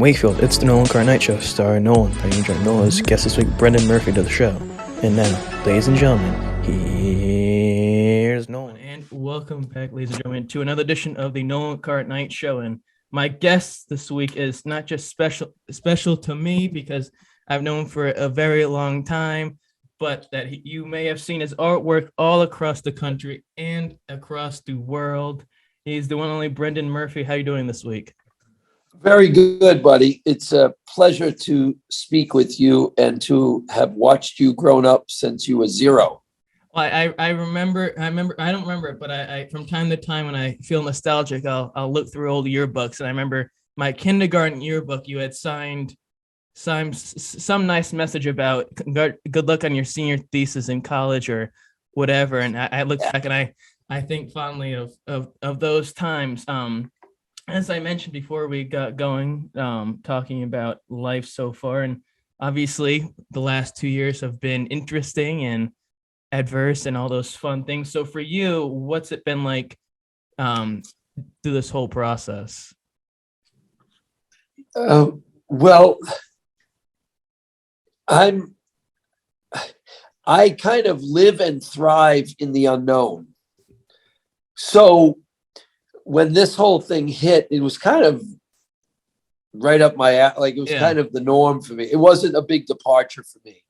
Wakefield, it's the Nolan Car Night Show, starring Nolan. How you enjoying Nolan's guest this week, Brendan Murphy, to the show. And now, ladies and gentlemen, here's Nolan. And welcome back, ladies and gentlemen, to another edition of the Nolan Car Night Show. And my guest this week is not just special to me because I've known him for a very long time, but that you may have seen his artwork all across the country and across the world. He's the one and only Brendan Murphy. How are you doing this week? Very good, buddy. It's a pleasure to speak with you and to have watched you grown up since you were zero. Well, I remember, I don't remember it, but I from time to time when I feel nostalgic, I'll look through old yearbooks, and I remember my kindergarten yearbook. You had signed some nice message about good luck on your senior thesis in college or whatever. And I look back and I think fondly of those times. As I mentioned before we got going, talking about life so far, and obviously the last 2 years have been interesting and adverse and all those fun things. So for you, what's it been like through this whole process? Well, I kind of live and thrive in the unknown. So when this whole thing hit, it was kind of right up my like it was kind of the norm for me. It wasn't a big departure for me.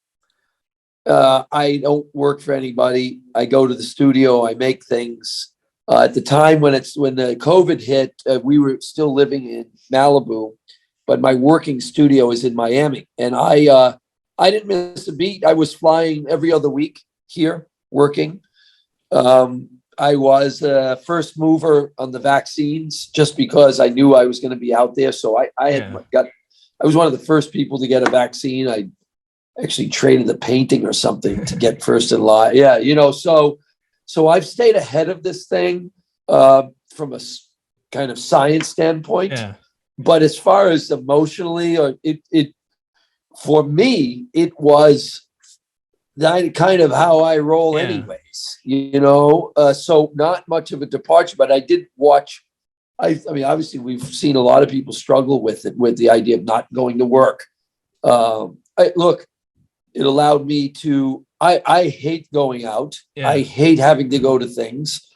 I don't work for anybody. I go to the studio. I make things. At the time when the COVID hit, we were still living in Malibu, but my working studio is in Miami, and I didn't miss a beat. I was flying every other week here working. I was a first mover on the vaccines just because I knew I was going to be out there. So I was one of the first people to get a vaccine. I actually traded the painting or something to get first in line. Yeah. So I've stayed ahead of this thing from a kind of science standpoint. Yeah. But as far as emotionally, for me, it was that kind of how I roll anyways, so not much of a departure, but I did watch. I mean, obviously we've seen a lot of people struggle with it, with the idea of not going to work. It allowed me to, I hate going out. Yeah. I hate having to go to things.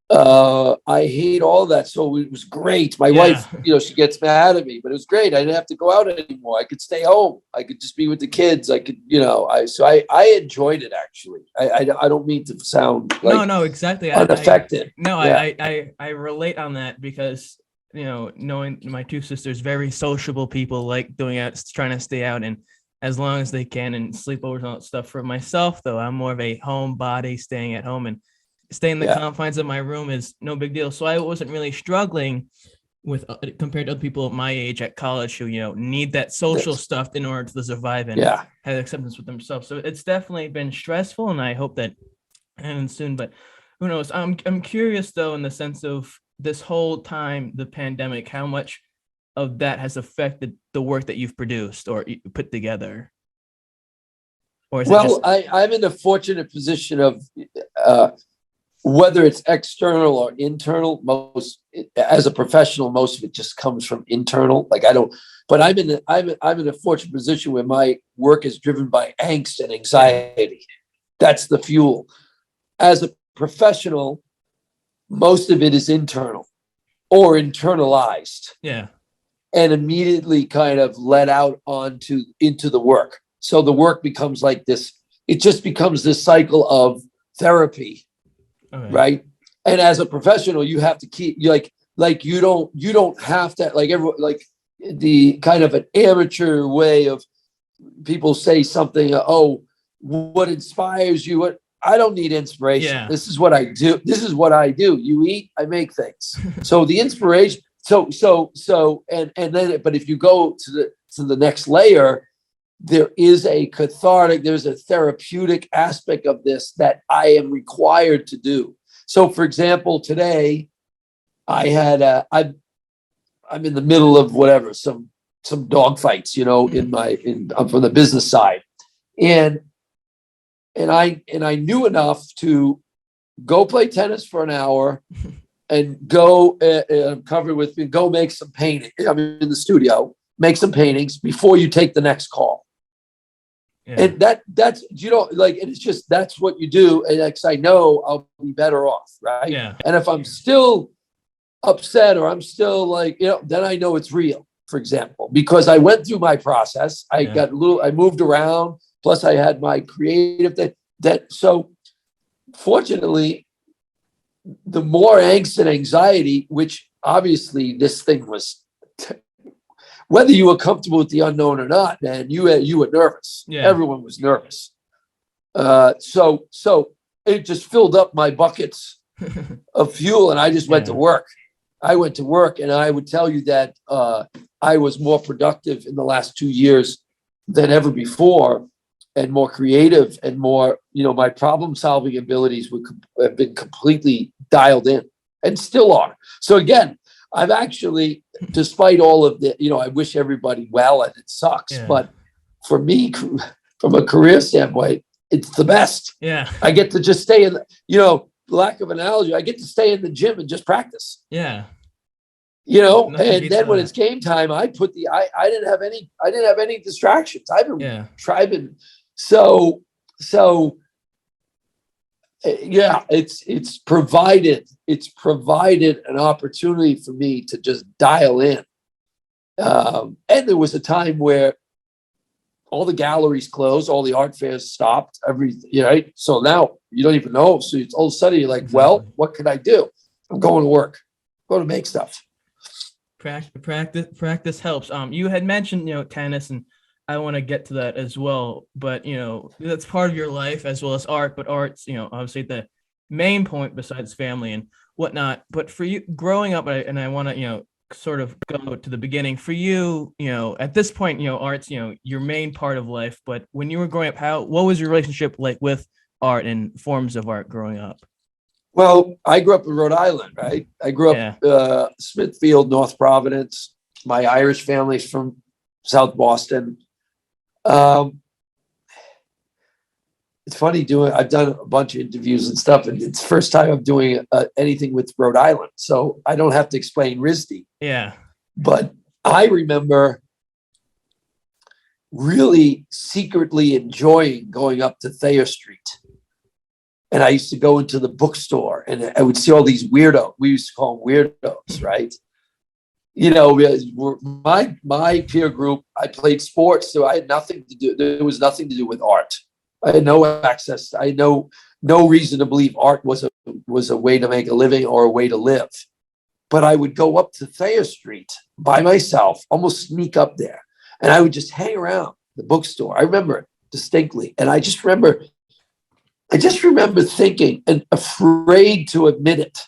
I hate all that. So it was great. My wife, she gets mad at me, but it was great. I didn't have to go out anymore. I could stay home. I could just be with the kids. I could, I enjoyed it actually. I don't mean to sound like no, exactly unaffected. I relate on that because, knowing my two sisters, very sociable people, like doing out, trying to stay out and as long as they can and sleepovers and all that stuff. For myself though, I'm more of a homebody, staying at home and staying in the confines of my room is no big deal. So I wasn't really struggling with compared to other people at my age at college who, need that social stuff in order to survive and have acceptance with themselves. So it's definitely been stressful, and I hope that ends soon, but who knows? I'm curious though, in the sense of this whole time, the pandemic, how much of that has affected the work that you've produced or put together? Or is I'm in a fortunate position of, whether it's external or internal, as a professional, most of it just comes from internal. But I'm in a fortunate position where my work is driven by angst and anxiety. That's the fuel. As a professional, most of it is internal or internalized. Yeah. And immediately kind of let out into the work. So the work becomes like this. It just becomes this cycle of therapy. Okay. Right. And as a professional, you have to keep you don't have to like the kind of an amateur way of people say something. What inspires you? I don't need inspiration. Yeah. This is what I do. You eat, I make things. So the inspiration. So and then, but if you go to the next layer, there is a cathartic, there's a therapeutic aspect of this that I am required to do. So, for example, today I had I'm in the middle of whatever, some dog fights, from the business side, and I knew enough to go play tennis for an hour and go covered with go make some painting. I'm in the studio make some paintings before you take the next call. Yeah. And that's, you know, like, and it's just, that's what you do. And like, I know I'll be better off. Right. Yeah. And if I'm still upset or I'm still like, you know, then I know it's real, for example, because I went through my process. I moved around. Plus I had my creative so fortunately, the more angst and anxiety, which obviously this thing was, whether you were comfortable with the unknown or not, man, you were nervous. Yeah. Everyone was nervous. So it just filled up my buckets of fuel, and I just went to work. I went to work, and I would tell you that I was more productive in the last 2 years than ever before, and more creative, and more, you know, my problem-solving abilities have been completely dialed in, and still are. So again, I've actually, despite all of the, you know, I wish everybody well, and it sucks, but for me, from a career standpoint, it's the best. Yeah. I get to just stay in, you know, lack of analogy, I get to stay in the gym and just practice. Yeah. You know, Nothing and beats then when that. it's game time, I didn't have any distractions. I've been driving. So yeah, it's provided an opportunity for me to just dial in. And there was a time where all the galleries closed, all the art fairs stopped, everything, right? So now you don't even know. So it's all of a sudden you're like, well, what can I do? I'm going to work, go to make stuff. Practice helps. You had mentioned, you know, tennis, and I want to get to that as well, but you know, that's part of your life as well as art, but art's, you know, obviously the main point besides family and whatnot. But for you growing up, and I want to, you know, sort of go to the beginning for you, you know, at this point, you know, art's, you know, your main part of life, but when you were growing up, what was your relationship like with art and forms of art growing up? Well, I grew up in Rhode Island, right? I grew up Smithfield, North Providence. My Irish family's from South Boston. It's funny I've done a bunch of interviews and stuff, and it's the first time I'm doing anything with Rhode Island, so I don't have to explain RISD. Yeah. But I remember really secretly enjoying going up to Thayer Street. And I used to go into the bookstore, and I would see all these weirdos. We used to call them weirdos, right? You know, my peer group, I played sports, so I had nothing to do. There was nothing to do with art. I had no access. I had no reason to believe art was a way to make a living or a way to live. But I would go up to Thayer Street by myself, almost sneak up there, and I would just hang around the bookstore. I remember it distinctly, and I just remember thinking, and afraid to admit it.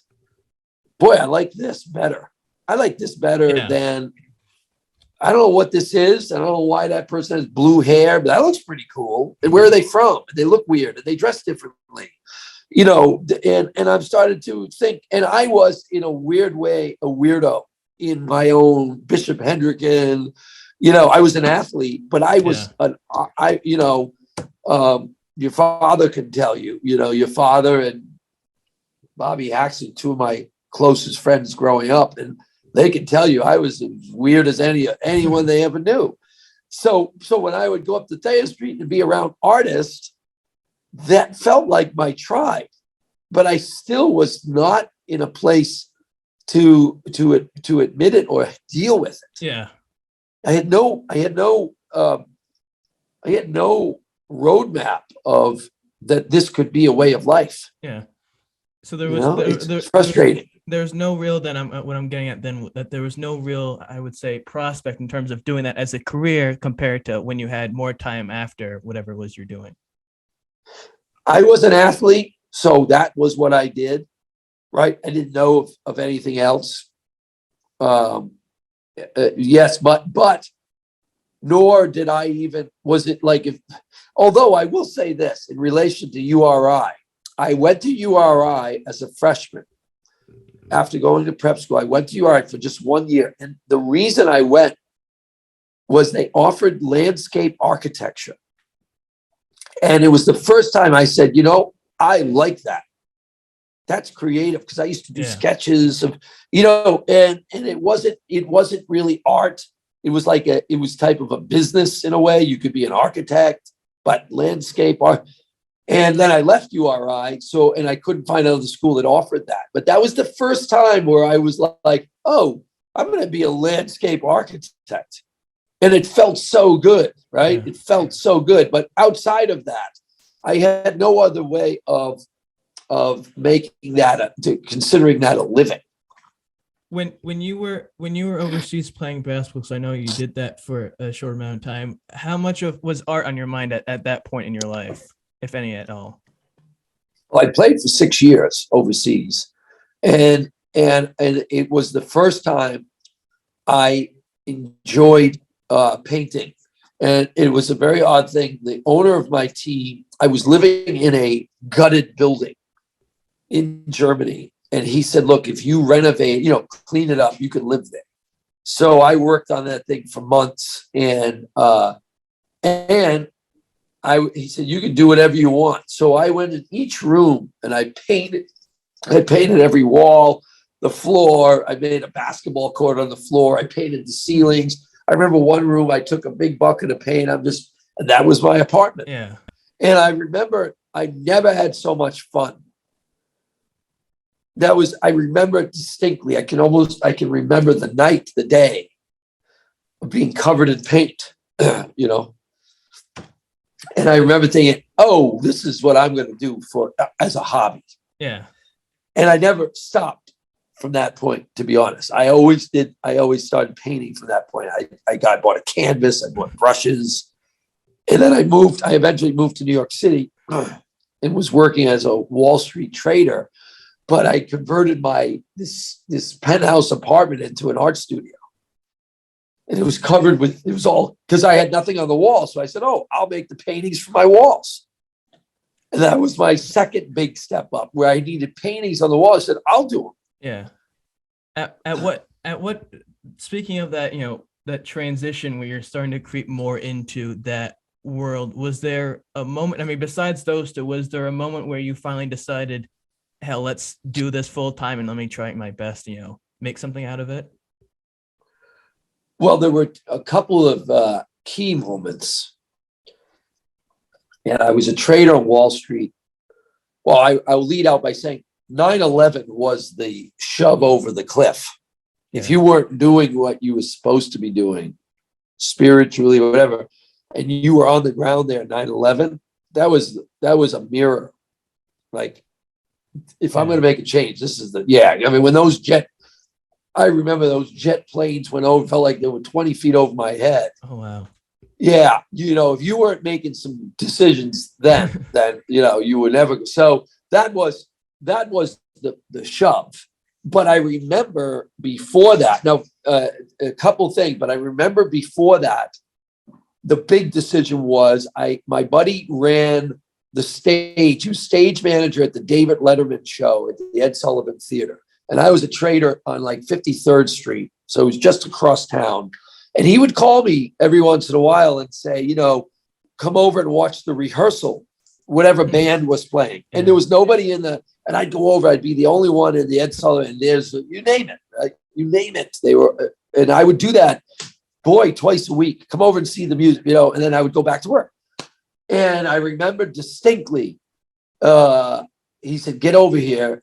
Boy, I like this better. I like this better than, I don't know what this is. I don't know why that person has blue hair, but that looks pretty cool. And where are they from? They look weird, and they dress differently. You know, and I'm starting to think, and I was in a weird way a weirdo in my own Bishop Hendricken. You know, I was an athlete, but I was your father can tell you, you know, your father and Bobby Haxon, two of my closest friends growing up, and they can tell you I was as weird as anyone they ever knew. So when I would go up to Thayer Street and be around artists, that felt like my tribe, but I still was not in a place to admit it or deal with it. Yeah. I had no roadmap of that this could be a way of life. Yeah. So there was it's frustrating. There's no real what I'm getting at then, that there was no real, I would say, prospect in terms of doing that as a career compared to when you had more time after whatever it was you're doing. I was an athlete, so that was what I did. Right. I didn't know of anything else. Yes, but nor did I even, was it like although I will say this in relation to URI, I went to URI as a freshman. After going to prep school, I went to URI for just 1 year. And the reason I went was they offered landscape architecture. And it was the first time I said, you know, I like that. That's creative, because I used to do sketches of, you know, and it wasn't really art. it was like it was type of a business in a way. You could be an architect, but landscape art. And then I left URI, and I couldn't find another school that offered that. But that was the first time where I was like, oh, I'm going to be a landscape architect. And it felt so good, right? Yeah. It felt so good. But outside of that, I had no other way of making that, considering that a living. When you were overseas playing basketball, because I know you did that for a short amount of time, how much was art on your mind at that point in your life, if any at all? Well, I played for 6 years overseas, and it was the first time I enjoyed painting. And it was a very odd thing. The owner of my team, I was living in a gutted building in Germany. And he said, look, if you renovate, clean it up, you can live there. So I worked on that thing for months. And he said, you can do whatever you want. So I went in each room and I painted every wall, the floor. I made a basketball court on the floor. I painted the ceilings. I remember one room, I took a big bucket of paint. And that was my apartment. Yeah. And I remember I never had so much fun. I remember it distinctly. I can remember the night, the day of being covered in paint, And I remember thinking, oh, this is what I'm going to do as a hobby. Yeah. And I never stopped from that point, to be honest. I always started painting from that point. I bought a canvas, I bought brushes. And then I eventually moved to New York City and was working as a Wall Street trader. But I converted this penthouse apartment into an art studio. And it was covered with, it was all, because I had nothing on the wall. So I said, oh, I'll make the paintings for my walls. And that was my second big step up, where I needed paintings on the wall. I said, I'll do them. Yeah. At what, speaking of that, that transition where you're starting to creep more into that world, was there a moment, besides those two, was there a moment where you finally decided, hell, let's do this full time and let me try my best, make something out of it? Well, there were a couple of key moments. And I was a trader on Wall Street. Well, I'll lead out by saying 9/11 was the shove over the cliff. Yeah. If you weren't doing what you were supposed to be doing, spiritually or whatever, and you were on the ground there at 9/11, that was a mirror. Like, if I'm going to make a change, this is when I remember those jet planes went over, felt like they were 20 feet over my head. Oh, wow. Yeah. If you weren't making some decisions then you would never. So that was the shove. But I remember before that, a couple things, but I remember before that, the big decision was my buddy ran the stage. He was stage manager at the David Letterman show at the Ed Sullivan Theater. And I was a trader on 53rd Street. So it was just across town. And he would call me every once in a while and say, come over and watch the rehearsal, whatever band was playing. And there was nobody and I'd go over, I'd be the only one in the Ed Sullivan, and there's, you name it, right? You name it. And I would do that, twice a week, come over and see the music, and then I would go back to work. And I remember distinctly, he said, get over here.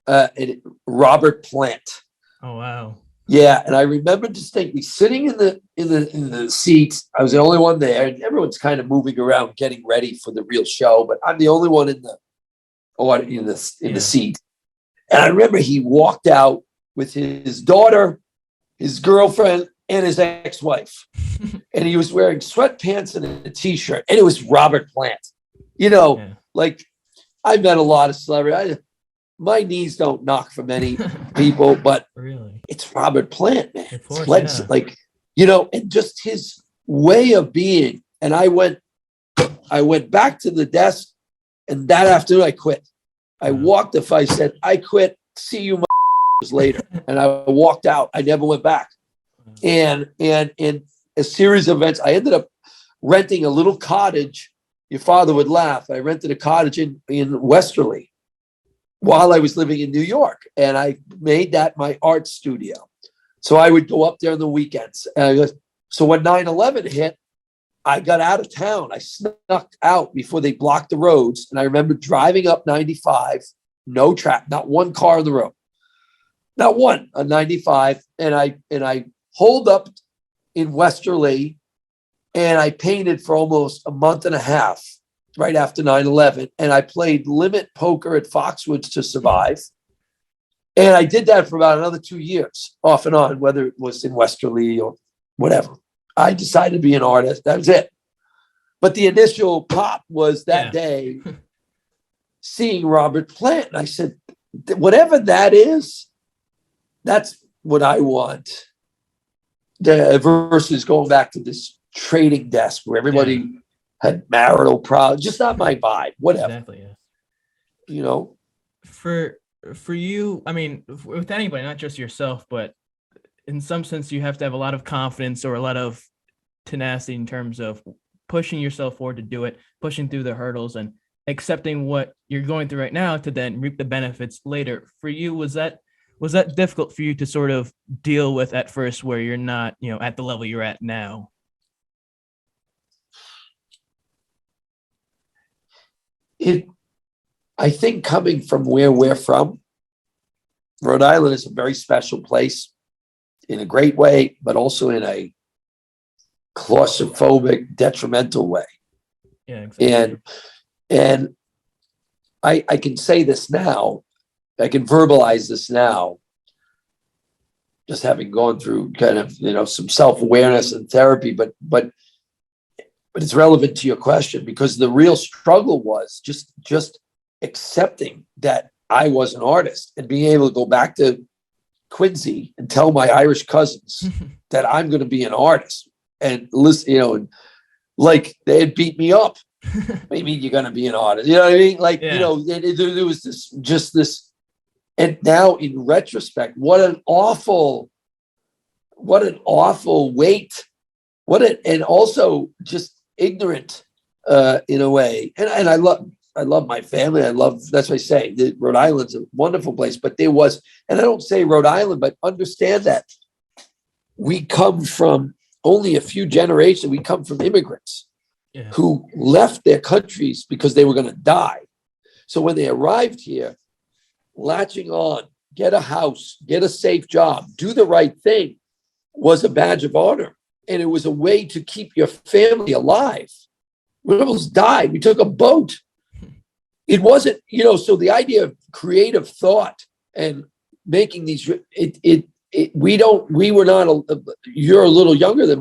And Robert Plant. Oh, wow. Yeah. And I remember distinctly sitting in the seats. I was the only one there, and everyone's kind of moving around, getting ready for the real show, but I'm the only one in the seat. And I remember he walked out with his daughter, his girlfriend, and his ex-wife. And he was wearing sweatpants and a t-shirt, and it was Robert Plant. Like, I've met a lot of celebrities. My knees don't knock for many people, but really, it's Robert Plant, man. Of course, And just his way of being. And I went back to the desk, and that afternoon I quit. I walked. If I said I quit, see you later, and I walked out. I never went back. And in a series of events, I ended up renting a little cottage. Your father would laugh. I rented a cottage in Westerly while I was living in New York, and I made that my art studio. So I would go up there on the weekends. So when 9/11 hit, I got out of town. I snuck out before they blocked the roads. And I remember driving up 95, no traffic, not one car on the road, not one on 95. And I holed up in Westerly, and I painted for almost a month and a half right after 9/11. And I played limit poker at Foxwoods to survive. And I did that for about another 2 years, off and on, whether it was in Westerly or whatever. I decided to be an artist. That was it. But the initial pop was that day seeing Robert Plant. And I said, whatever that is, that's what I want. Versus going back to this trading desk where everybody had marital problems. Just not my vibe. Whatever. Exactly. Yeah. You know? For you, I mean, with anybody, not just yourself, but in some sense, you have to have a lot of confidence or a lot of tenacity in terms of pushing yourself forward to do it, pushing through the hurdles and accepting what you're going through right now to then reap the benefits later. For you, was that difficult for you to sort of deal with at first, where you're not, at the level you're at now? I think coming from where we're from, Rhode Island is a very special place in a great way, but also in a claustrophobic, detrimental way. Yeah, exactly. And I can say this now, I can verbalize this now, just having gone through kind of, some self-awareness and therapy, but it's relevant to your question, because the real struggle was just accepting that I was an artist and being able to go back to Quincy and tell my Irish cousins that I'm going to be an artist, and listen, like they had beat me up. Maybe you're going to be an artist. You know what I mean? Like, there was this, and now in retrospect, what an awful weight, and also just ignorant in a way. And I love my family. That's what I say. Rhode Island's a wonderful place, but there was, and I don't say Rhode Island, but understand that we come from only a few generations. We come from immigrants who left their countries because they were going to die. So when they arrived here, latching on, get a house, get a safe job, do the right thing was a badge of honor. And it was a way to keep your family alive. We almost died. We took a boat. It wasn't, so the idea of creative thought and making these, we were not, you're a little younger than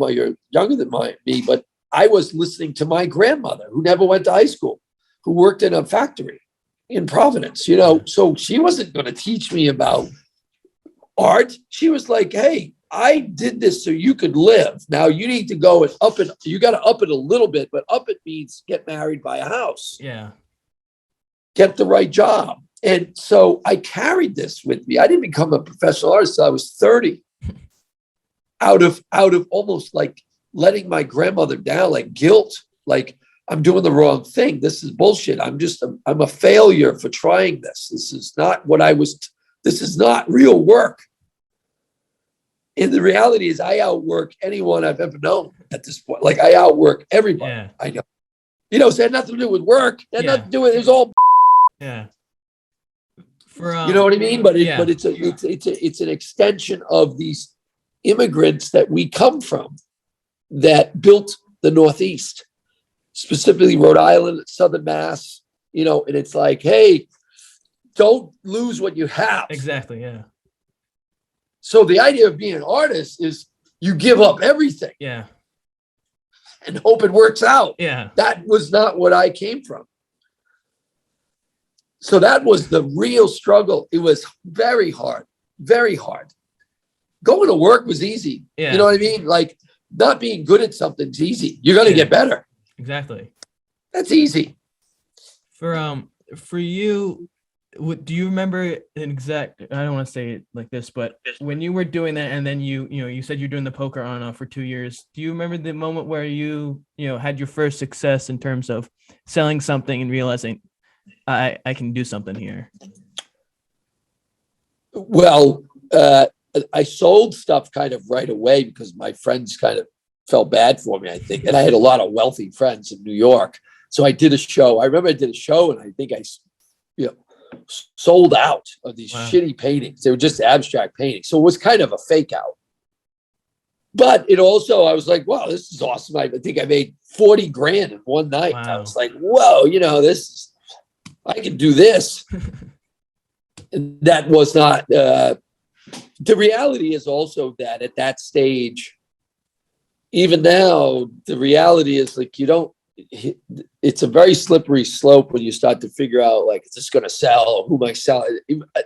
me, but I was listening to my grandmother who never went to high school, who worked in a factory in Providence, so she wasn't going to teach me about art. She was like, hey, I did this so you could live. Now you need to go and you got to up it a little bit, but up it means get married, buy a house. Yeah. Get the right job. And so I carried this with me. I didn't become a professional artist until I was 30. Out of almost like letting my grandmother down, like guilt, like I'm doing the wrong thing. This is bullshit. I'm a failure for trying this. This is not this is not real work. And the reality is I outwork anyone I've ever known at this point. Like I outwork everybody I know. So it had nothing to do with work. It had nothing to do with, it was all yeah. You know what I mean? But it's an extension of these immigrants that we come from that built the Northeast, specifically Rhode Island, Southern Mass, and it's like, hey, don't lose what you have. Exactly. Yeah. So the idea of being an artist is you give up everything. Yeah. And hope it works out. Yeah. That was not what I came from. So that was the real struggle. It was very hard, very hard. Going to work was easy. Yeah. You know what I mean? Like not being good at something's easy. You're going to get better. Exactly. That's easy. For you, do you remember an exact, I don't want to say it like this, but when you were doing that and then you said you're doing the poker on and off for 2 years, do you remember the moment where you had your first success in terms of selling something and realizing I can do something here? Well, I sold stuff kind of right away because my friends kind of felt bad for me, I think. And I had a lot of wealthy friends in New York. So I did a show. I remember I did a show and I think I, sold out of these shitty paintings. They were just abstract paintings. So it was kind of a fake out. But it also, I was like, wow, this is awesome. I think I made 40 grand in one night. Wow. I was like, whoa, I can do this. And that was not, the reality is also that at that stage, even now, the reality is like, it's a very slippery slope when you start to figure out, like, is this going to sell? Who am I selling?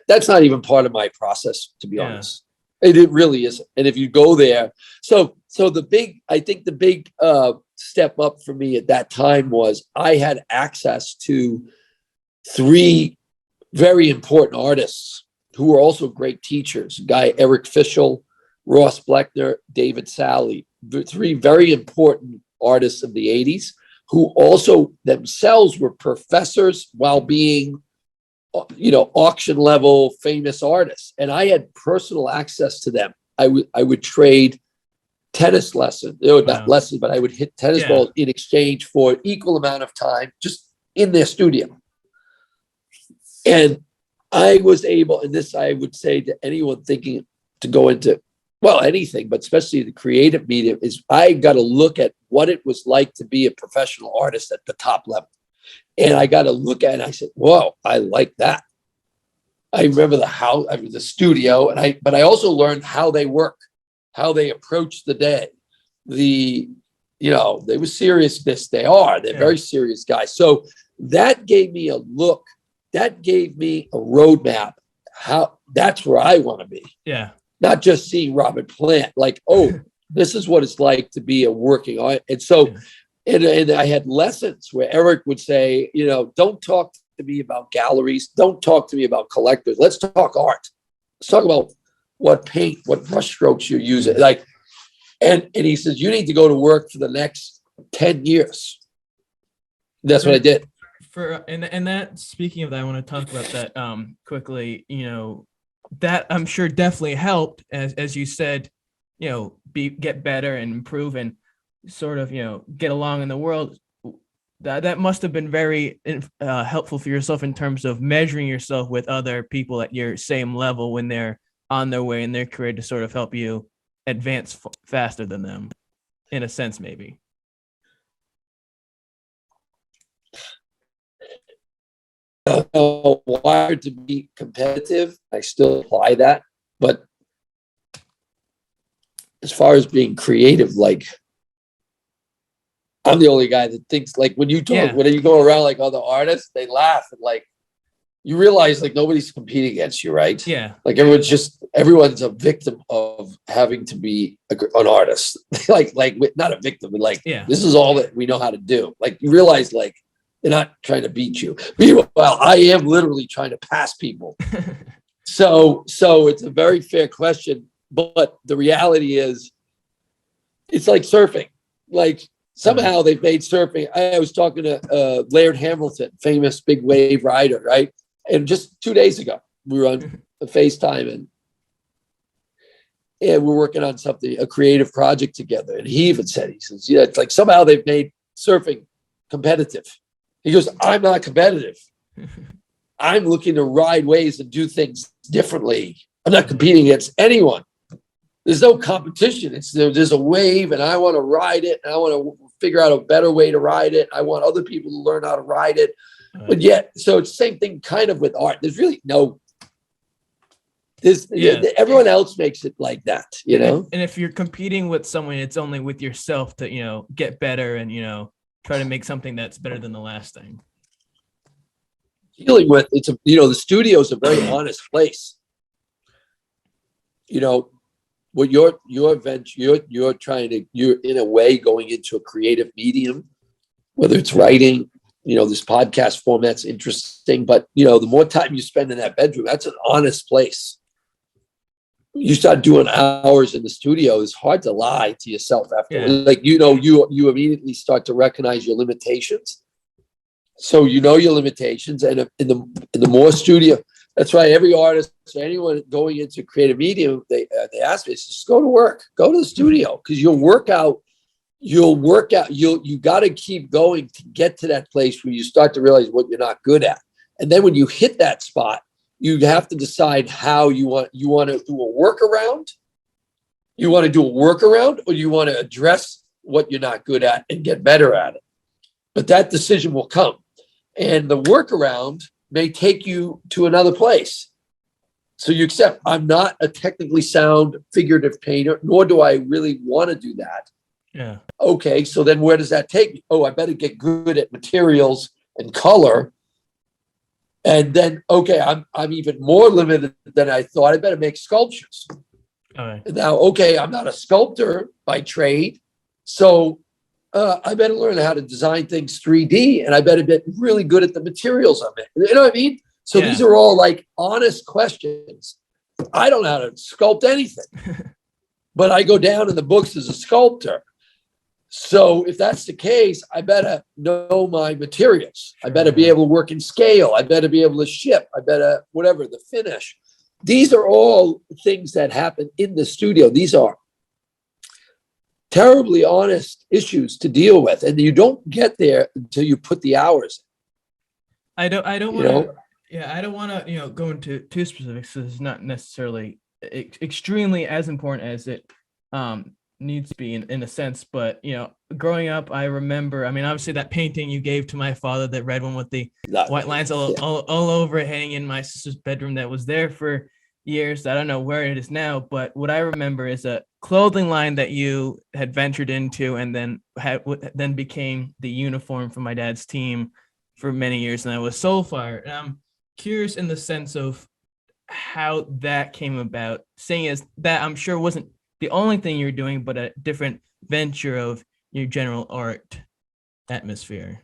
That's not even part of my process, to be honest. It really isn't. And if you go there, so I think the big step up for me at that time was I had access to 3 very important artists who were also great teachers. Guy Eric Fischel, Ross Bleckner, David Sally, 3 very important artists of the 80s who also themselves were professors while being auction level famous artists. And I had personal access to them. I would trade tennis lessons, not lessons, but I would hit tennis balls in exchange for an equal amount of time just in their studio. And I was able, and this I would say to anyone thinking to go into, well, anything, but especially the creative medium, is I got to look at what it was like to be a professional artist at the top level. And I got to look at it and I said, whoa, I like that. I remember the studio, but I also learned how they work, how they approach the day. They were serious. They're very serious guys. So that gave me a look. That gave me a roadmap. That's where I want to be. Yeah. Not just seeing Robert Plant, like, oh, this is what it's like to be a working artist. And so, and I had lessons where Eric would say, don't talk to me about galleries. Don't talk to me about collectors. Let's talk art. Let's talk about what paint, what brush strokes you're using. Like, and he says, you need to go to work for the next 10 years. That's what I did. And that, speaking of that, I want to talk about that quickly. That I'm sure definitely helped, as you said, get better and improve and sort of, get along in the world. That must have been very helpful for yourself in terms of measuring yourself with other people at your same level when they're on their way in their career, to sort of help you advance faster than them, in a sense, maybe. Wired to be competitive. I still apply that, but as far as being creative, like, I'm the only guy that thinks, like, when you talk, when you go around like other artists, they laugh and like, you realize like nobody's competing against you, right? Yeah. Like everyone's a victim of having to be an artist. like not a victim, but like, this is all that we know how to do. Like, you realize, like, they're not trying to beat you. Meanwhile, I am literally trying to pass people. So it's a very fair question, but the reality is, it's like surfing. Like, somehow they've made surfing. I was talking to Laird Hamilton, famous big wave rider, right? And just 2 days ago, we were on a FaceTime and we're working on something, a creative project together. And he even said, he says, it's like somehow they've made surfing competitive. He goes, I'm not competitive. I'm looking to ride waves and do things differently. I'm not competing against anyone. There's no competition. There's a wave and I want to ride it. And I want to figure out a better way to ride it. I want other people to learn how to ride it. But yet, so it's the same thing kind of with art. There's really everyone else makes it like that, And if you're competing with someone, it's only with yourself to, get better and, try to make something that's better than the last thing. Dealing with the studio is a very honest place. What your venture, you're in a way going into a creative medium, whether it's writing, this podcast format's interesting, but the more time you spend in that bedroom, that's an honest place. You start doing hours in the studio, it's hard to lie to yourself after. Like, you immediately start to recognize your limitations. So your limitations, and in the more studio, That's why every artist or anyone going into creative medium, they ask me, just go to work, go to the studio, because you got to keep going to get to that place where you start to realize what you're not good at. And then when you hit that spot, you have to decide how you want to do a workaround. You want to do a workaround, or you want to address what you're not good at and get better at it. But that decision will come. And the workaround may take you to another place. So you accept, I'm not a technically sound figurative painter, nor do I really want to do that. Yeah. Okay, so then where does that take me? Oh, I better get good at materials and color. And then, okay, I'm even more limited than I thought. I better make sculptures. All right. Now, okay, I'm not a sculptor by trade, so I better learn how to design things 3D, and I better get really good at the materials of it. You know what I mean? So these are all like honest questions. I don't know how to sculpt anything, but I go down in the books as a sculptor. So if that's the case, I better know my materials. I better be able to work in scale. I better be able to ship. I better, whatever, the finish. These are all things that happen in the studio. These are terribly honest issues to deal with. And you don't get there until you put the hours in. I don't want to, I don't want to, go into too specifics. So it's not necessarily extremely as important as it needs to be in a sense, but growing up, I remember, obviously that painting you gave to my father, that red one with the white lines all over it, hanging in my sister's bedroom, that was there for years. I don't know where it is now, but what I remember is a clothing line that you had ventured into, and then became the uniform for my dad's team for many years, and that was Soulfire. And I'm curious in the sense of how that came about, seeing as that I'm sure wasn't the only thing you're doing, but a different venture of your general art atmosphere.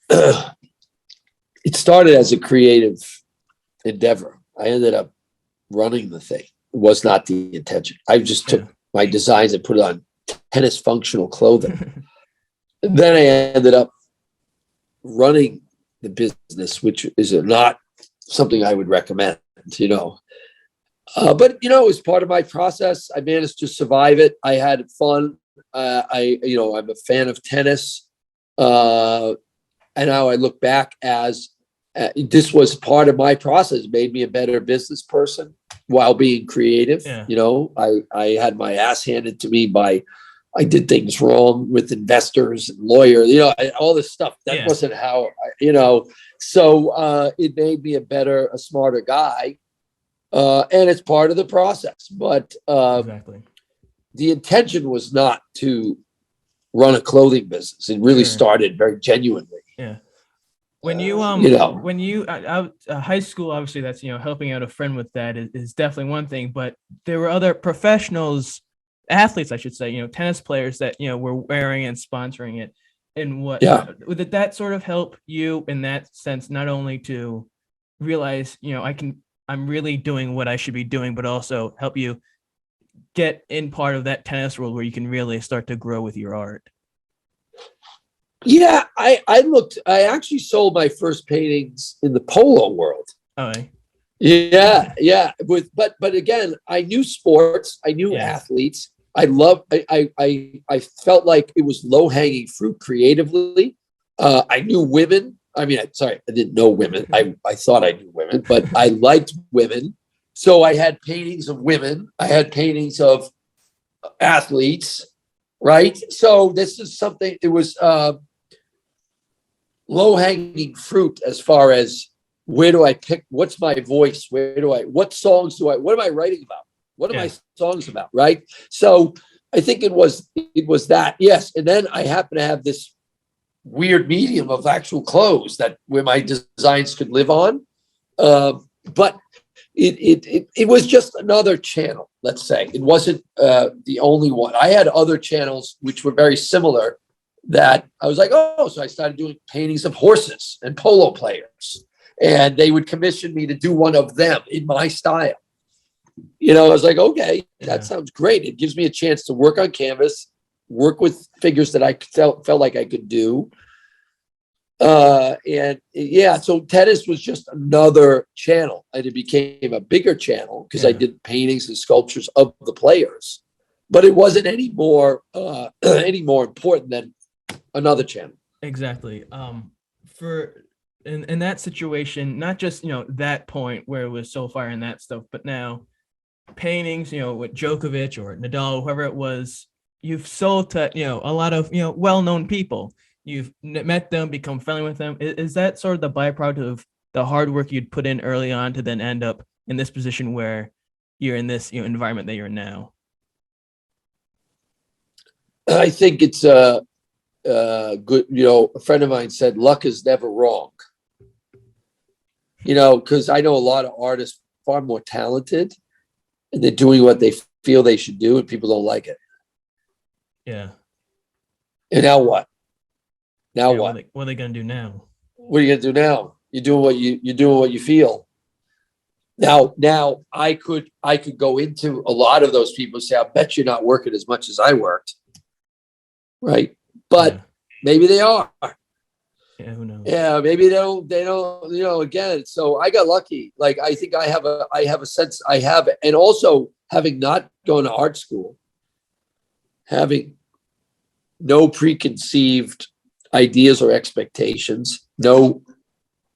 It started as a creative endeavor. I ended up running the thing. It was not the intention. I just took my designs and put it on tennis functional clothing. And then I ended up running the business, which is not something I would recommend, but it was part of my process. I managed to survive it. I had fun. I'm a fan of tennis. And now I look back as this was part of my process, made me a better business person while being creative. I had my ass handed to me I did things wrong with investors and lawyers, all this stuff. That wasn't how, so it made me a smarter guy. And it's part of the process, but exactly. The intention was not to run a clothing business. It really started very genuinely. Yeah. When you high school, obviously that's, helping out a friend with that is definitely one thing, but there were other professionals, athletes, I should say, tennis players that, were wearing and sponsoring it. And did that sort of help you in that sense, not only to realize, I'm really doing what I should be doing, but also help you get in part of that tennis world where you can really start to grow with your art? Yeah, I actually sold my first paintings in the polo world. Oh, yeah. But again, I knew sports, I knew athletes. I felt like it was low hanging fruit creatively. I knew women. I didn't know women. I thought I knew women, but I liked women. So I had paintings of women. I had paintings of athletes, right? So this is something, it was low-hanging fruit as far as where do I pick, what's my voice? What songs what am I writing about? What are my songs about, right? So I think it was that, yes. And then I happen to have this weird medium of actual clothes where my designs could live on. But it was just another channel, let's say. It wasn't the only one. I had other channels which were very similar that I was like, so I started doing paintings of horses and polo players. And they would commission me to do one of them in my style. I was like, okay, that sounds great. It gives me a chance to work on canvas, work with figures that I felt like I could do. And yeah, so tennis was just another channel, and it became a bigger channel because I did paintings and sculptures of the players, but it wasn't any more any more important than another channel. Exactly. For in that situation, not just that point where it was so far and that stuff, but now paintings, with Djokovic or Nadal, whoever it was, you've sold to a lot of well-known people. You've met them, become friendly with them. Is that sort of the byproduct of the hard work you'd put in early on to then end up in this position where you're in this environment that you're in now? I think it's good. A friend of mine said, luck is never wrong. Because I know a lot of artists far more talented, and they're doing what they feel they should do, and people don't like it. Yeah. And now what? Now what? What are they gonna do now? What are you gonna do now? You're doing what you feel. Now I could go into a lot of those people and say, I bet you're not working as much as I worked. Right. But maybe they are. Yeah, who knows? Yeah, maybe they don't, again. So I got lucky. Like, I think I have a sense, and also having not gone to art school, having no preconceived ideas or expectations. No,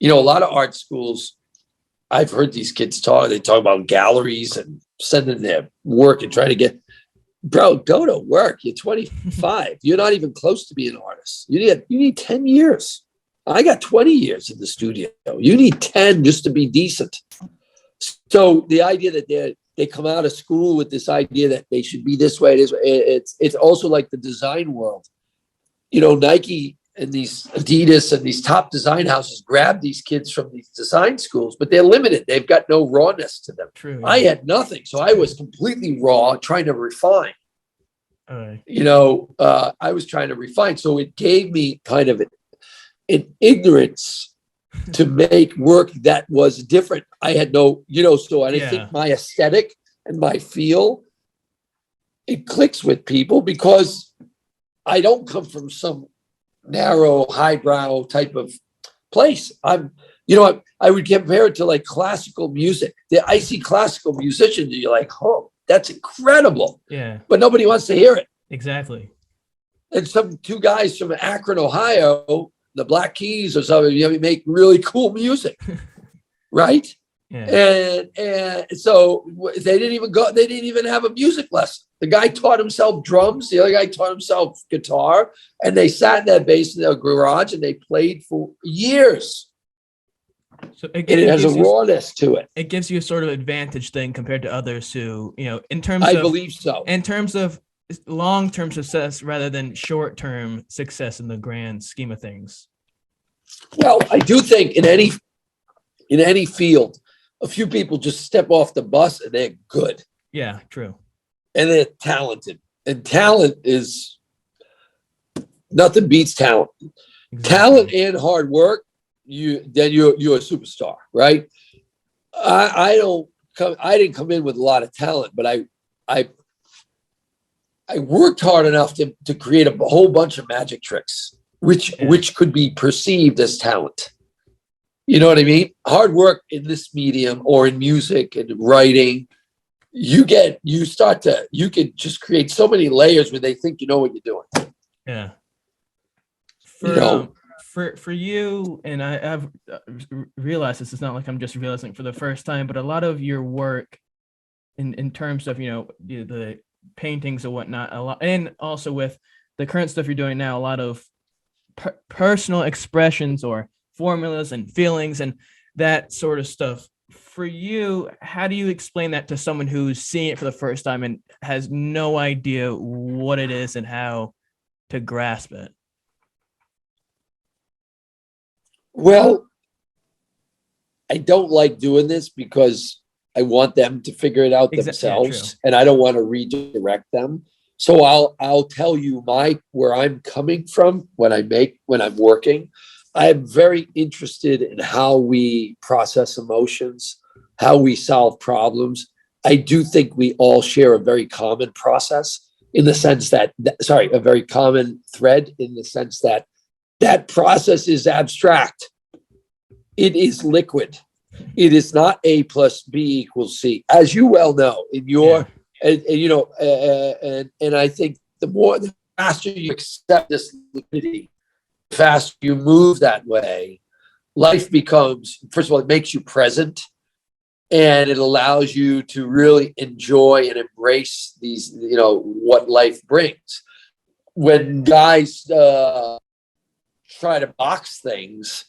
a lot of art schools, I've heard these kids they talk about galleries and sending their work and trying to get, bro, go to work. You're 25. You're not even close to being an artist. You need 10 years. I got 20 years in the studio. You need 10 just to be decent. So the idea that they come out of school with this idea that they should be this way, it's also like the design world. Nike and these Adidas and these top design houses grab these kids from these design schools, but they're limited. They've got no rawness to them. True, yeah. I had nothing. So I was completely raw, trying to refine. I was trying to refine. So it gave me kind of an ignorance to make work that was different. I had no, so I think my aesthetic and my feel, it clicks with people because I don't come from some narrow, highbrow type of place. I would compare it to like classical music. I see classical musicians, and you're like, oh, that's incredible. Yeah. But nobody wants to hear it. Exactly. And some two guys from Akron, Ohio, the Black Keys or something, make really cool music. Right? Yeah. And so they didn't even have a music lesson. The guy taught himself drums, the other guy taught himself guitar, and they sat in that bass in their garage and they played for years. So it has a rawness to it. It gives you a sort of advantage thing compared to others who, I believe so. In terms of long-term success rather than short-term success in the grand scheme of things. Well, I do think in any field, a few people just step off the bus and they're good. Yeah, true. And they're talented. And talent is nothing beats talent. Exactly. Talent and hard work, you're a superstar, right? I didn't come in with a lot of talent, but I worked hard enough to create a whole bunch of magic tricks, which could be perceived as talent. You know what I mean? Hard work in this medium or in music and writing, you could just create so many layers where they think you know what you're doing. Yeah. For you, and I've realized this, it's not like I'm just realizing for the first time, but a lot of your work in terms of, the paintings or whatnot, a lot, and also with the current stuff you're doing now, a lot of personal expressions or formulas and feelings and that sort of stuff. For you, how do you explain that to someone who's seeing it for the first time and has no idea what it is and how to grasp it? Well, I don't like doing this because I want them to figure it out themselves, and I don't want to redirect them. So I'll tell you where I'm coming from when I'm working. I am very interested in how we process emotions, how we solve problems. I do think we all share a very common process in the sense that, a very common thread in the sense that that process is abstract. It is liquid. It is not A plus B equals C, as you well know in your, and I think the faster you accept this liquidity, the faster you move that way, life becomes, first of all, it makes you present, and it allows you to really enjoy and embrace these, what life brings. When guys try to box things,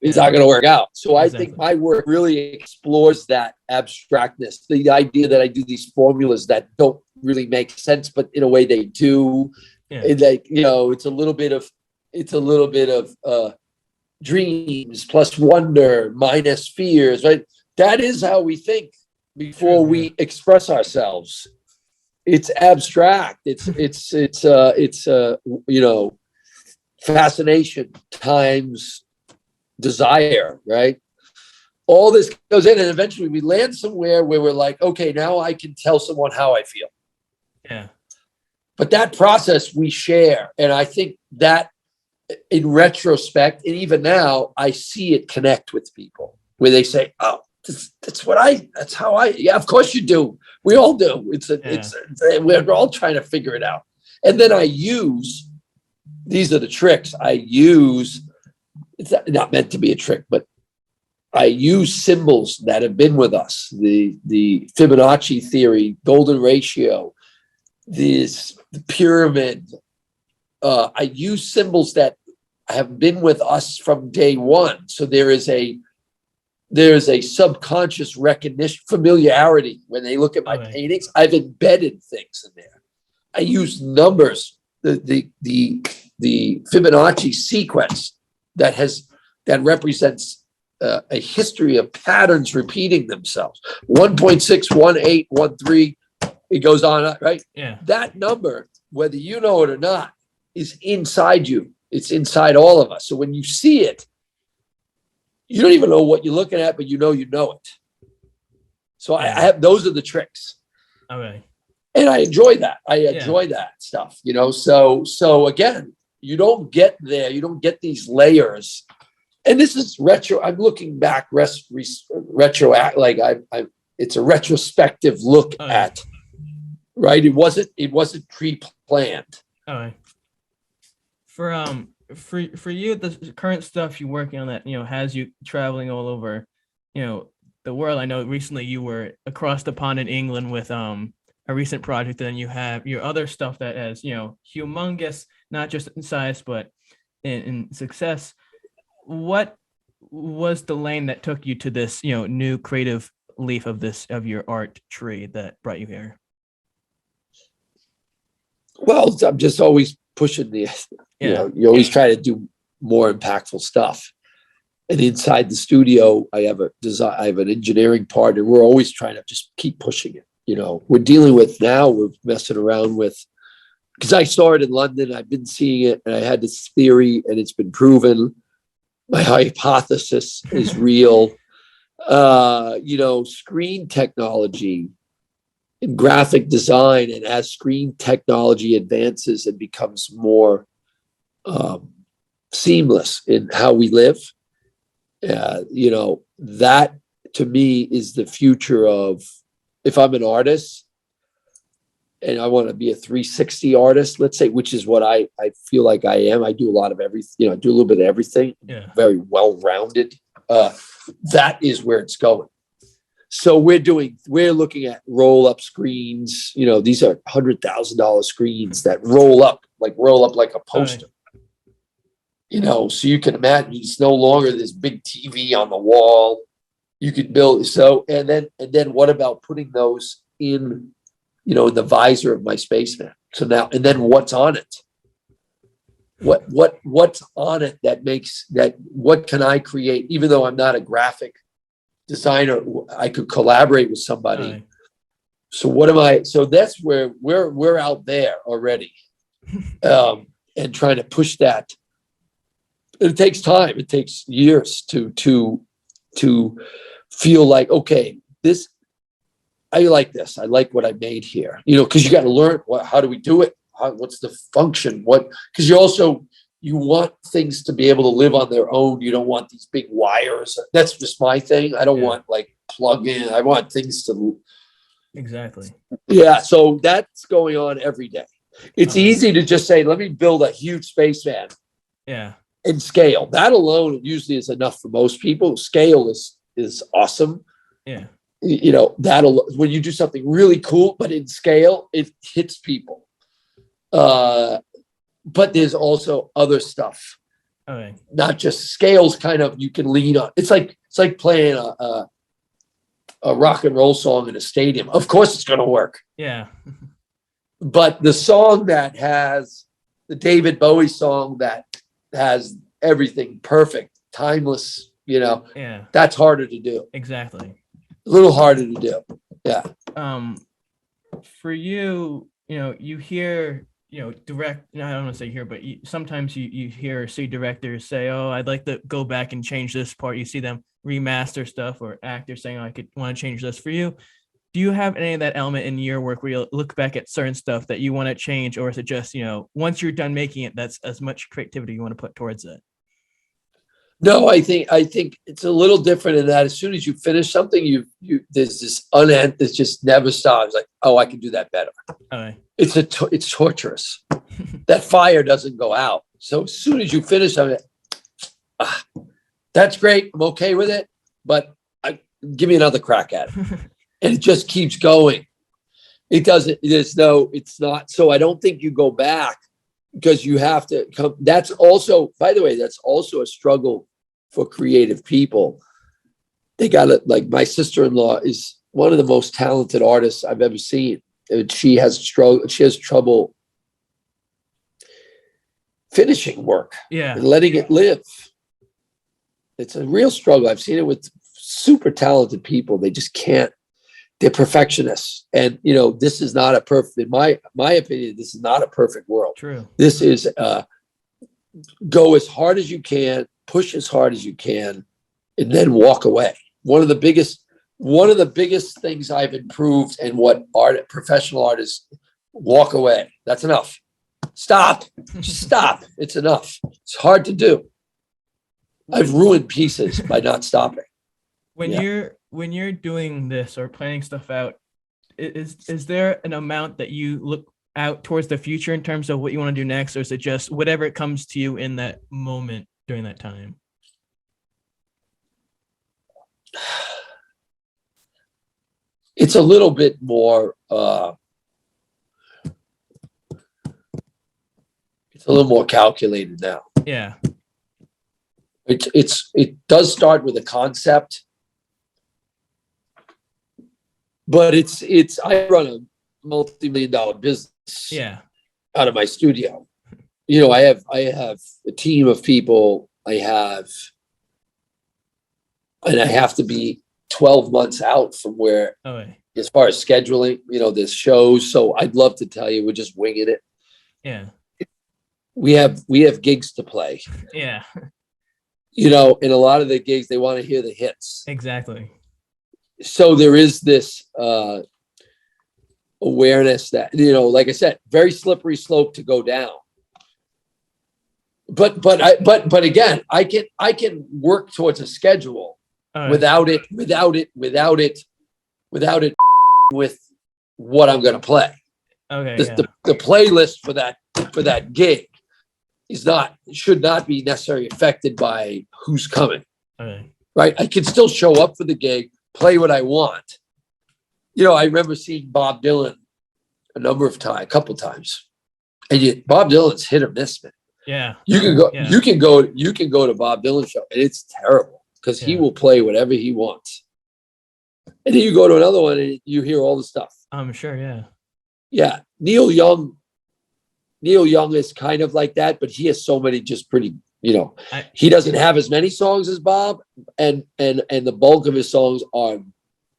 it's not going to work out. So I think my work really explores that abstractness, the idea that I do these formulas that don't really make sense, but in a way they do. Yeah. And it's a little bit of dreams plus wonder minus fears, right? That is how we think before we express ourselves. It's abstract. It's fascination times desire, right? All this goes in, and eventually we land somewhere where we're like, okay, now I can tell someone how I feel. Yeah. But that process we share. And I think that in retrospect, and even now, I see it connect with people where they say, oh, that's how I, yeah, of course you do. We all do. We're all trying to figure it out. And then these are the tricks I use. It's not meant to be a trick, but I use symbols that have been with us. The Fibonacci theory, golden ratio, the pyramid. I use symbols that have been with us from day one. So there is a subconscious recognition, familiarity. When they look at my paintings, I've embedded things in there. I use numbers, the Fibonacci sequence that represents a history of patterns repeating themselves. 1.6, 1.8, 1.3, it goes on, right? Yeah. That number, whether you know it or not, is inside you. It's inside all of us. So when you see it, you don't even know what you're looking at, but you know it. So I have, those are the tricks. Okay. And I enjoy that. I enjoy that stuff, So again, you don't get there. You don't get these layers. And this is retro. I'm looking back, retro, like it's a retrospective look at, right? It wasn't pre-planned. All right. For you, the current stuff you're working on that, has you traveling all over, the world. I know recently you were across the pond in England with a recent project, and then you have your other stuff that has, humongous, not just in size, but in success. What was the lane that took you to this, new creative leaf of your art tree that brought you here? Well, I'm just always pushing you always try to do more impactful stuff. And inside the studio, I have an engineering partner. We're always trying to just keep pushing it. We're messing around with, because I saw it in London, I've been seeing it, and I had this theory, and it's been proven. My hypothesis is real. Screen technology in graphic design, and as screen technology advances and becomes more seamless in how we live, that to me is the future of, if I'm an artist and I want to be a 360 artist, let's say, which is what I feel like I am. I do a lot of everything, I do a little bit of everything. Yeah. Very well-rounded. That is where it's going. So we're looking at roll-up screens. These are $100,000 screens that roll up like a poster. Right. So you can imagine it's no longer this big TV on the wall. You could build and then what about putting those in, in the visor of my spaceman? So now, and then what's on it? What's on it that makes that? What can I create? Even though I'm not a graphic designer, I could collaborate with somebody. Right. So what am I? So that's where we're out there already, and trying to push that. It takes time. It takes years to feel like, okay, I like this. I like what I made here. Because you got to learn how do we do it? what's the function? Because you want things to be able to live on their own. You don't want these big wires. That's just my thing. I don't want like plug in. I want things to. Exactly. Yeah. So that's going on every day. It's easy to just say, let me build a huge space van. Yeah. And scale. That alone usually is enough for most people. Scale is awesome. Yeah. You know, when you do something really cool, but in scale, it hits people. But there's also other stuff. Okay. Not just scales. Kind of you can lean on. It's like playing a rock and roll song in a stadium. Of course, it's going to work. Yeah. But the song that has the David Bowie song that has everything perfect, timeless. You know. Yeah. That's harder to do. Exactly. A little harder to do. Yeah. For you, you hear, direct, I don't want to say here, but sometimes you hear or see directors say, oh, I'd like to go back and change this part. You see them remaster stuff, or actors saying, oh, I could want to change this for you. Do you have any of that element in your work where you look back at certain stuff that you want to change, or is it just, once you're done making it, that's as much creativity you want to put towards it? No, I think it's a little different in that as soon as you finish something, you there's this unend that just never stops. Like, oh, I can do that better. Okay. It's torturous. That fire doesn't go out. So as soon as you finish something, that's great. I'm okay with it, but give me another crack at it. And it just keeps going. It doesn't. It's not. So I don't think you go back. Because you have to come. That's also, by the way, that's also a struggle for creative people. They got it. Like my sister-in-law is one of the most talented artists I've ever seen. And she has trouble finishing work. Yeah. And letting it live. It's a real struggle. I've seen it with super talented people. They just can't. They're perfectionists. And, this is not a perfect, in my opinion, this is not a perfect world. True. This is go as hard as you can, push as hard as you can, and then walk away. One of the biggest things I've improved and what professional artists walk away. That's enough. Stop. Just stop. It's enough. It's hard to do. I've ruined pieces by not stopping. When you're doing this or planning stuff out, is there an amount that you look out towards the future in terms of what you want to do next, or is it just whatever it comes to you in that moment during that time? It's a little bit more calculated now. Yeah. It does start with a concept. But I run a multi-million-dollar business out of my studio. I have a team of people. And I have to be 12 months out from where, as far as scheduling, there's shows. So I'd love to tell you, we're just winging it. Yeah. We have gigs to play. Yeah. And a lot of the gigs, they want to hear the hits. Exactly. So there is this awareness that, like I said, very slippery slope to go down. But again, I can work towards a schedule without it with what I'm going to play. Okay. The playlist for that gig should not be necessarily affected by who's coming. Okay. Right. I can still show up for the gig, play what I want. I remember seeing Bob Dylan a couple times, and Bob Dylan's hit or miss, man. Yeah. You can go. Yeah. You can go to Bob Dylan show, and it's terrible because he will play whatever he wants. And then you go to another one, and you hear all the stuff. I'm sure. Yeah. Yeah. Neil Young is kind of like that, but he has so many just pretty. He doesn't have as many songs as Bob, and the bulk of his songs are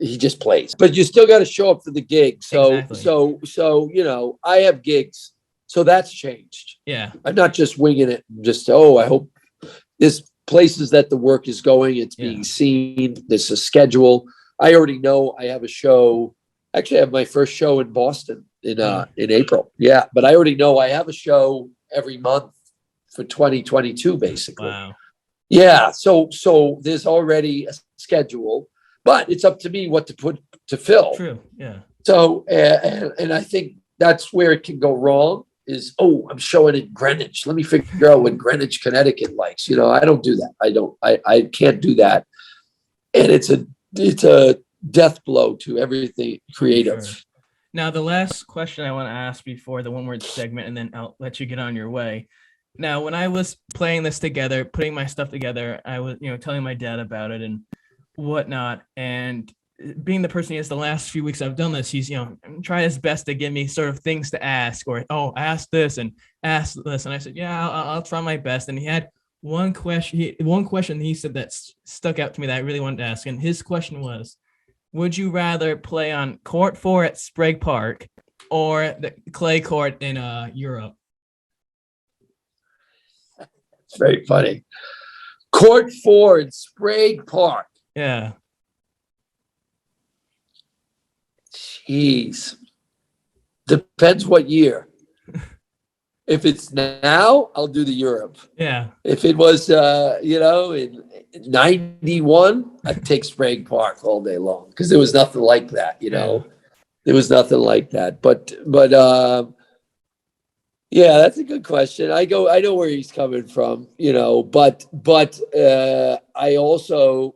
he just plays. But you still got to show up for the gig. So exactly. So I have gigs, so that's changed. Yeah, I'm not just winging it. Just I hope there's places that the work is going. It's being seen. There's a schedule. I already know I have a show Actually, I have my first show in Boston in April. Yeah, but I already know I have a show every month for 2022, basically. Wow. Yeah, so there's already a schedule, but it's up to me what to put to fill. True. Yeah. So, and I think that's where it can go wrong. Is I'm showing in Greenwich. Let me figure out what Greenwich, Connecticut likes. I don't do that. I can't do that, and it's a death blow to everything creative. Sure. Now, the last question I want to ask before the one word segment, and then I'll let you get on your way. Now, when I was playing this together, putting my stuff together, I was, telling my dad about it and whatnot. And being the person he is, the last few weeks I've done this, he's, tried his best to give me sort of things to ask, or, ask this and ask this. And I said, yeah, I'll try my best. And he had one question he said that stuck out to me that I really wanted to ask. And his question was, would you rather play on Court 4 at Sprague Park or the clay court in Europe? It's very funny. Court 4 at Sprague Park. Yeah. Jeez. Depends what year. If it's now, I'll do the Europe. Yeah. If it was, in 91, I'd take Sprague Park all day long because there was nothing like that, Yeah. There was nothing like that. But yeah, that's a good question. I know where he's coming from, but I also,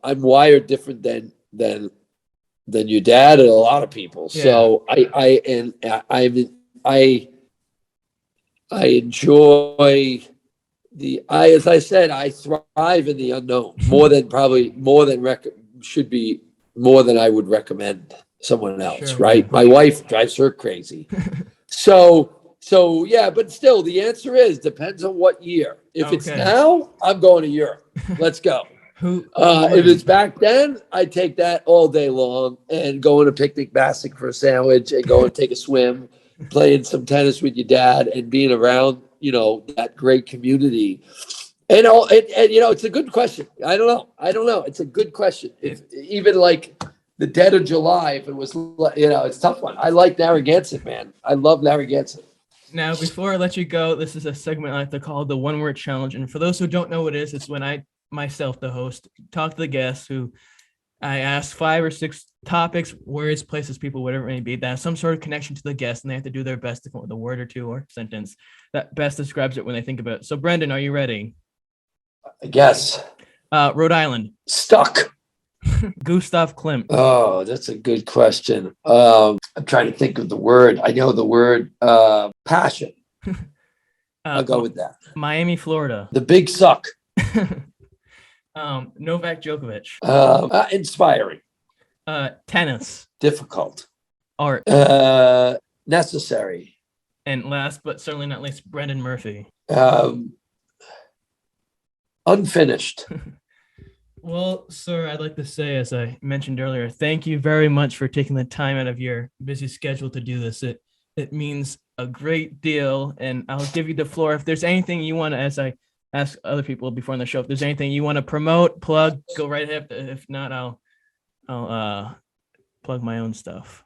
I'm wired different than your dad and a lot of people. Yeah. So I enjoy as I said, I thrive in the unknown more than I would recommend someone else. Sure. Right. My wife drives her crazy. So yeah, but still the answer is depends on what year. If it's Okay. now, I'm going to Europe. Let's go. If it's back then, I take that all day long and go on a picnic basket for a sandwich and go and take a swim, playing some tennis with your dad and being around, that great community. And it's a good question. I don't know. It's a good question. Even like the dead of July, if it was, it's a tough one. I like Narragansett, man. I love Narragansett. Now, before I let you go, this is a segment I like to call the one word challenge. And for those who don't know what it is, it's when I myself, the host, talk to the guests who I ask 5 or 6 topics, words, places, people, whatever it may be, that have some sort of connection to the guest, and they have to do their best to come up with a word or two or sentence that best describes it when they think about it. So, Brendan, are you ready? I guess. Rhode Island. Stuck. Gustav Klimt. Oh, that's a good question. I'm trying to think of the word. I know the word passion. I'll go with that. Miami, Florida. The big suck. Novak Djokovic. Inspiring. Tennis. Difficult. Art. Necessary. And last but certainly not least, Brendan Murphy. Unfinished. Well, sir, I'd like to say, as I mentioned earlier, thank you very much for taking the time out of your busy schedule to do this. It means a great deal, and I'll give you the floor. If there's anything you want to, as I ask other people before on the show, if there's anything you want to promote, plug, go right ahead. If not, I'll plug my own stuff.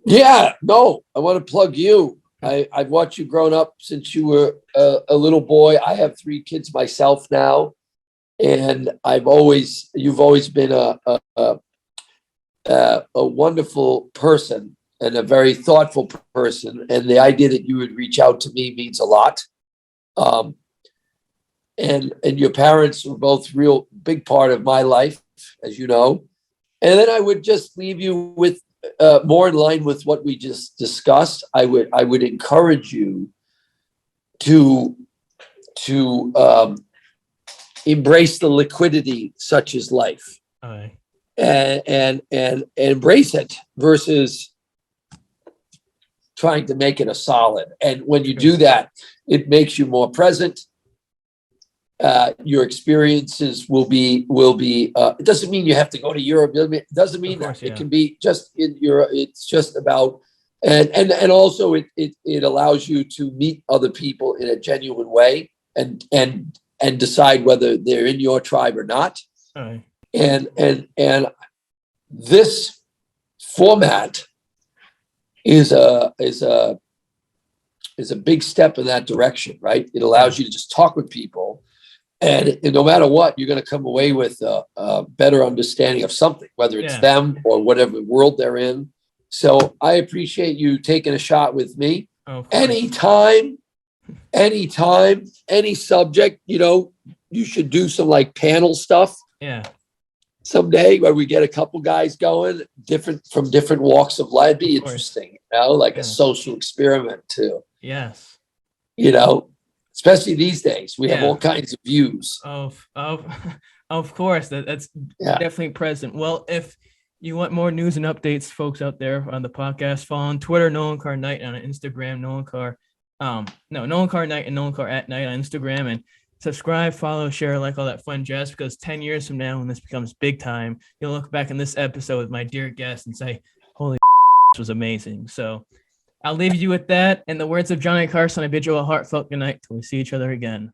Yeah, no, I want to plug you. I've watched you growing up since you were a little boy. I have 3 kids myself now, and you've always been a wonderful person and a very thoughtful person. And the idea that you would reach out to me means a lot. And your parents were both real big part of my life, as you know. And then I would just leave you with more in line with what we just discussed. I would encourage you to embrace the liquidity such as life, and embrace it versus trying to make it a solid. And when you do that, it makes you more present. Your experiences will be it doesn't mean you have to go to Europe. It doesn't mean that. It can be just in Europe. It's just about, and also it allows you to meet other people in a genuine way and decide whether they're in your tribe or not. And this format is a big step in that direction, right? It allows you to just talk with people, and no matter what, you're going to come away with a better understanding of something, whether it's them or whatever world they're in. So I appreciate you taking a shot with me. Anytime, any subject, you should do some like panel stuff. Yeah. Someday where we get a couple guys going from different walks of life. It'd be interesting, like a social experiment too. Yes. Especially these days, we have all kinds of views. Of course, that's definitely present. Well, if you want more news and updates, folks out there on the podcast, follow on Twitter, Nolan Carr Night, on Instagram, Nolan Carr Night and Nolan Carr at Night on Instagram, and subscribe, follow, share, like all that fun jazz, because 10 years from now, when this becomes big time, you'll look back in this episode with my dear guest and say, holy this was amazing. So I'll leave you with that. In the words of Johnny Carson, I bid you a heartfelt good night till we see each other again.